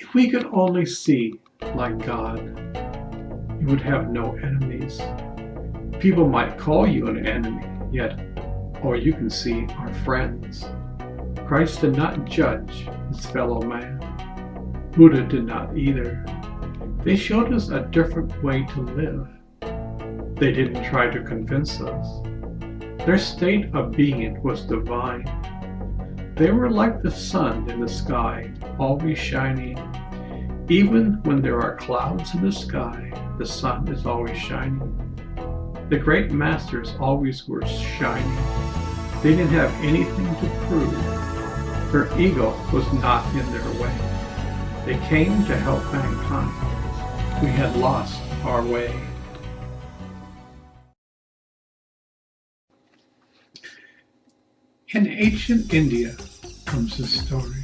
If we could only see like God, you would have no enemies. People might call you an enemy, yet all you can see are friends. Christ did not judge his fellow man. Buddha did not either. They showed us a different way to live. They didn't try to convince us. Their state of being was divine. They were like the sun in the sky, always shining. Even when there are clouds in the sky, the sun is always shining. The great masters always were shining. They didn't have anything to prove. Their ego was not in their way. They came to help mankind. We had lost our way. In ancient India comes this story.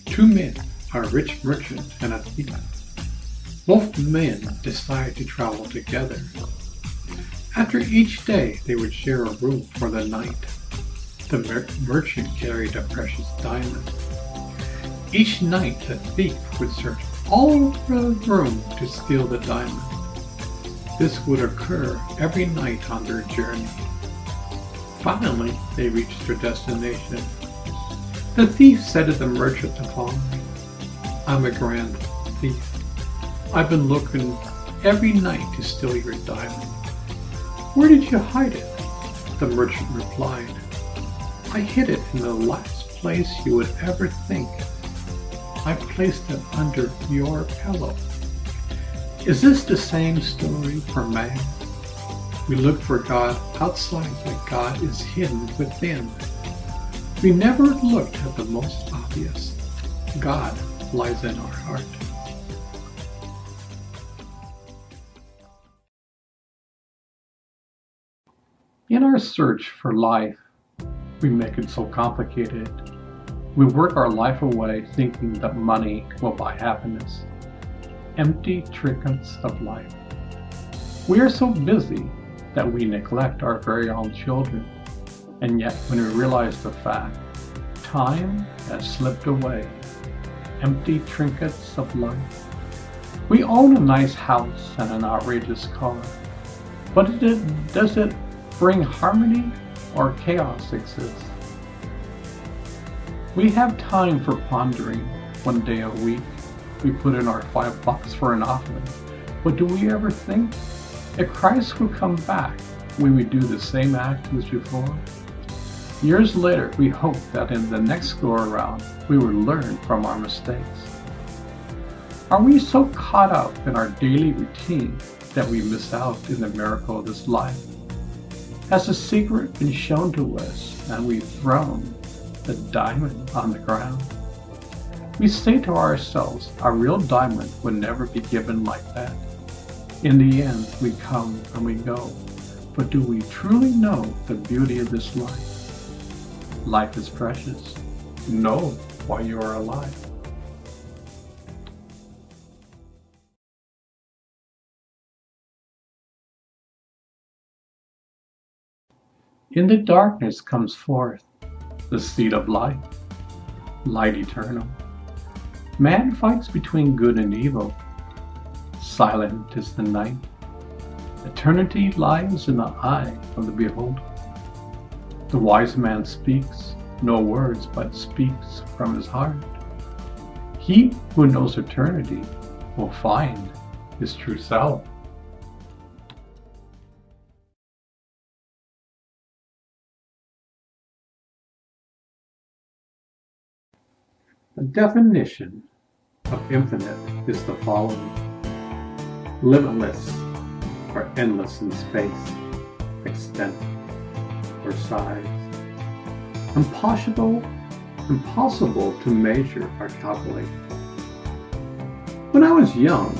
Two men, a rich merchant and a thief. Both men decided to travel together. After each day, they would share a room for the night. The merchant carried a precious diamond. Each night, the thief would search all over the room to steal the diamond. This would occur every night on their journey. Finally, they reached their destination. The thief said to the merchant the following, "I'm a grand thief. I've been looking every night to steal your diamond. Where did you hide it?" The merchant replied, "I hid it in the last place you would ever think. I placed it under your pillow." Is this the same story for man? We look for God outside, but God is hidden within. We never looked at the most obvious. God lies in our heart. In our search for life, we make it so complicated. We work our life away thinking that money will buy happiness. Empty trinkets of life. We are so busy that we neglect our very own children, and yet when we realize the fact, time has slipped away. Empty trinkets of life. We own a nice house and an outrageous car, but does it bring harmony or chaos exists? We have time for pondering. One day a week, we put in our $5 for an offering, but do we ever think, if Christ would come back, we would do the same act as before? Years later, we hope that in the next go-around, we will learn from our mistakes. Are we so caught up in our daily routine that we miss out in the miracle of this life? Has the secret been shown to us and we've thrown the diamond on the ground? We say to ourselves, a real diamond would never be given like that. In the end, we come and we go. But do we truly know the beauty of this life? Life is precious. Know while you are alive. In the darkness comes forth the seed of light, light eternal. Man fights between good and evil. Silent is the night. Eternity lies in the eye of the beholder. The wise man speaks no words, but speaks from his heart. He who knows eternity will find his true self. The definition of infinite is the following: limitless or endless in space, extent, or size. Impossible to measure or calculate. When I was young,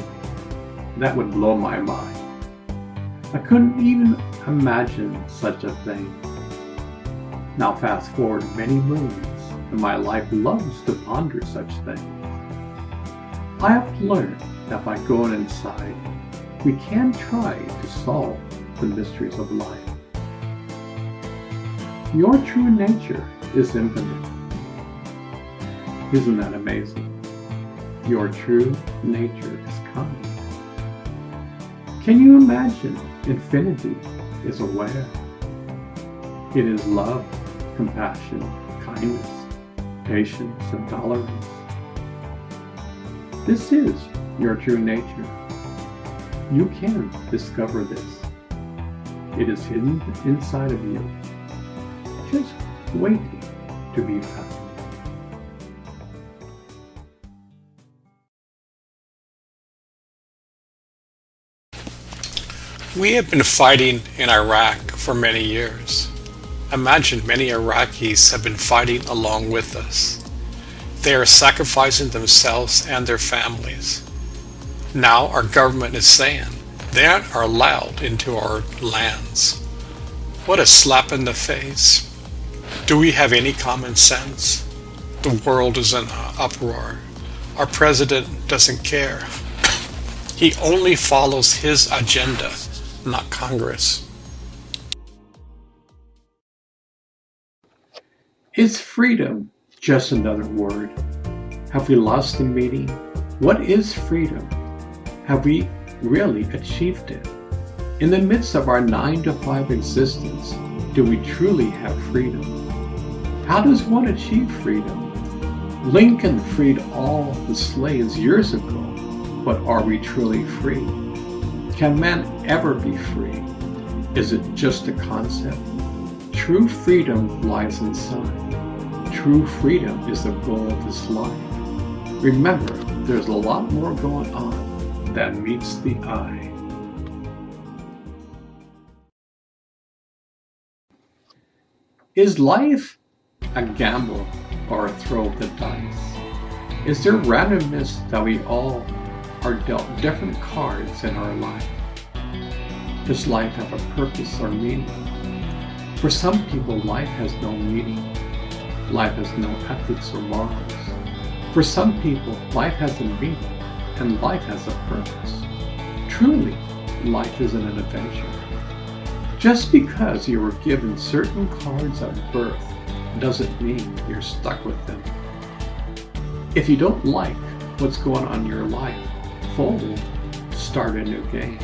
that would blow my mind. I couldn't even imagine such a thing. Now fast forward many moons, and my life loves to ponder such things. I have learned that by going inside, we can try to solve the mysteries of life. Your true nature is infinite. Isn't that amazing? your true nature is kind. Can you imagine infinity is aware? It is love, compassion, kindness, patience, and tolerance. This is your true nature. You can discover this. It is hidden inside of you, just waiting to be found. We have been fighting in Iraq for many years. Imagine many Iraqis have been fighting along with us. They are sacrificing themselves and their families. Now our government is saying they aren't allowed into our lands. What a slap in the face. Do we have any common sense? The world is in an uproar. Our president doesn't care. He only follows his agenda, not Congress. Is freedom just another word? Have we lost the meaning? What is freedom? Have we really achieved it? In the midst of our 9-to-5 existence, do we truly have freedom? How does one achieve freedom? Lincoln freed all the slaves years ago, but are we truly free? Can man ever be free? Is it just a concept? True freedom lies inside. True freedom is the goal of this life. Remember, there's a lot more going on than meets the eye. Is life a gamble or a throw of the dice? Is there randomness that we all are dealt different cards in our life? Does life have a purpose or meaning? For some people, life has no meaning. Life has no ethics or morals. For some people, life has a meaning and life has a purpose. Truly, life is an adventure. Just because you were given certain cards at birth doesn't mean you're stuck with them. If you don't like what's going on in your life, fold it, start a new game.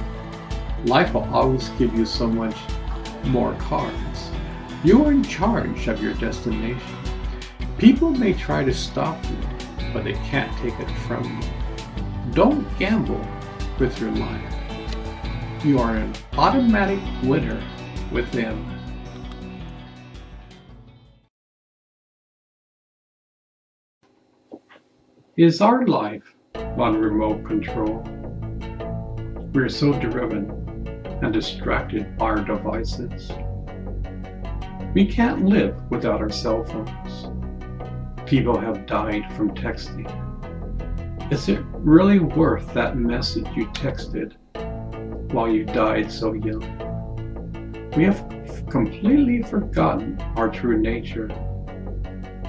Life will always give you so much more cards. You are in charge of your destination. People may try to stop you, but they can't take it from you. Don't gamble with your life. You are an automatic winner within. Is our life on remote control? We are so driven and distracted by our devices. We can't live without our cell phones. People have died from texting. Is it really worth that message you texted while you died so young? We have completely forgotten our true nature.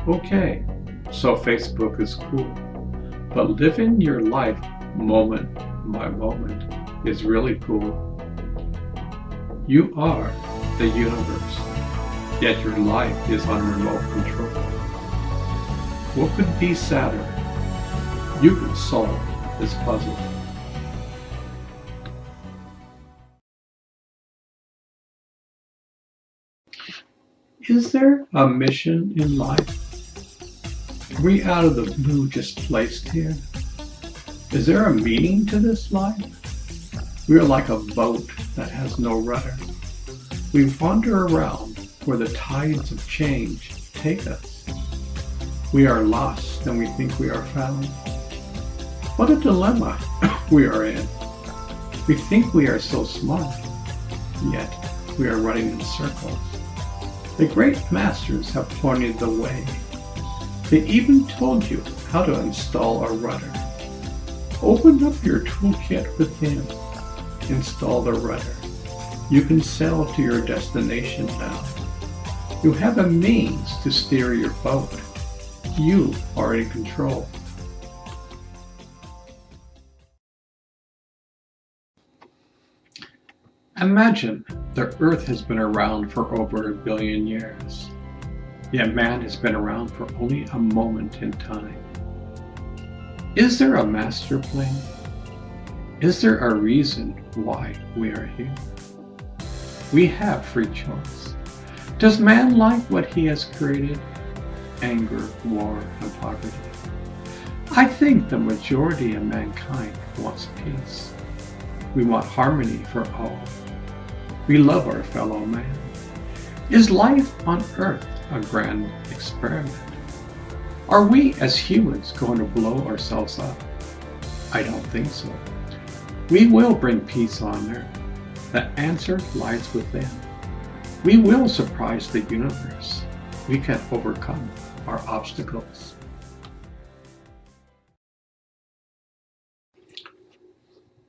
Okay, so Facebook is cool, but living your life moment by moment is really cool. You are the universe, yet your life is on remote control. What could be sadder? You could solve this puzzle. Is there a mission in life? Are we out of the blue just placed here? Is there a meaning to this life? We are like a boat that has no rudder. We wander around where the tides of change take us. We are lost and we think we are found. What a dilemma we are in. We think we are so smart, yet we are running in circles. The great masters have pointed the way. They even told you how to install a rudder. Open up your toolkit within. Install the rudder. You can sail to your destination now. You have a means to steer your boat. You are in control. Imagine the Earth has been around for over 1 billion years, yet man has been around for only a moment in time. Is there a master plan? Is there a reason why we are here? We have free choice. Does man like what he has created? Anger, war, and poverty. I think the majority of mankind wants peace. We want harmony for all. We love our fellow man. Is life on earth a grand experiment? Are we as humans going to blow ourselves up? I don't think so. We will bring peace on earth. The answer lies within. We will surprise the universe. We can overcome our obstacles.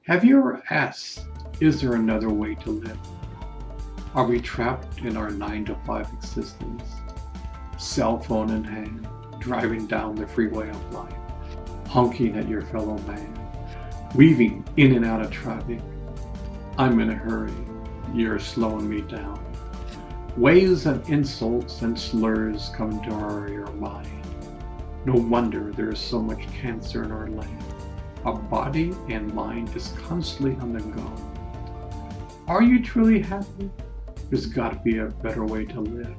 Have you ever asked, is there another way to live? Are we trapped in our 9-to-5 existence? Cell phone in hand, driving down the freeway of life, honking at your fellow man, weaving in and out of traffic. I'm in a hurry, you're slowing me down. Waves of insults and slurs come to our mind. No wonder there is so much cancer in our land. Our body and mind is constantly on the go. Are you truly happy? There's got to be a better way to live.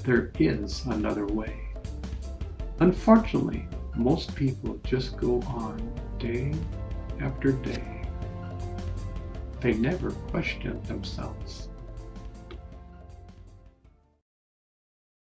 There is another way. Unfortunately, most people just go on day after day. They never question themselves.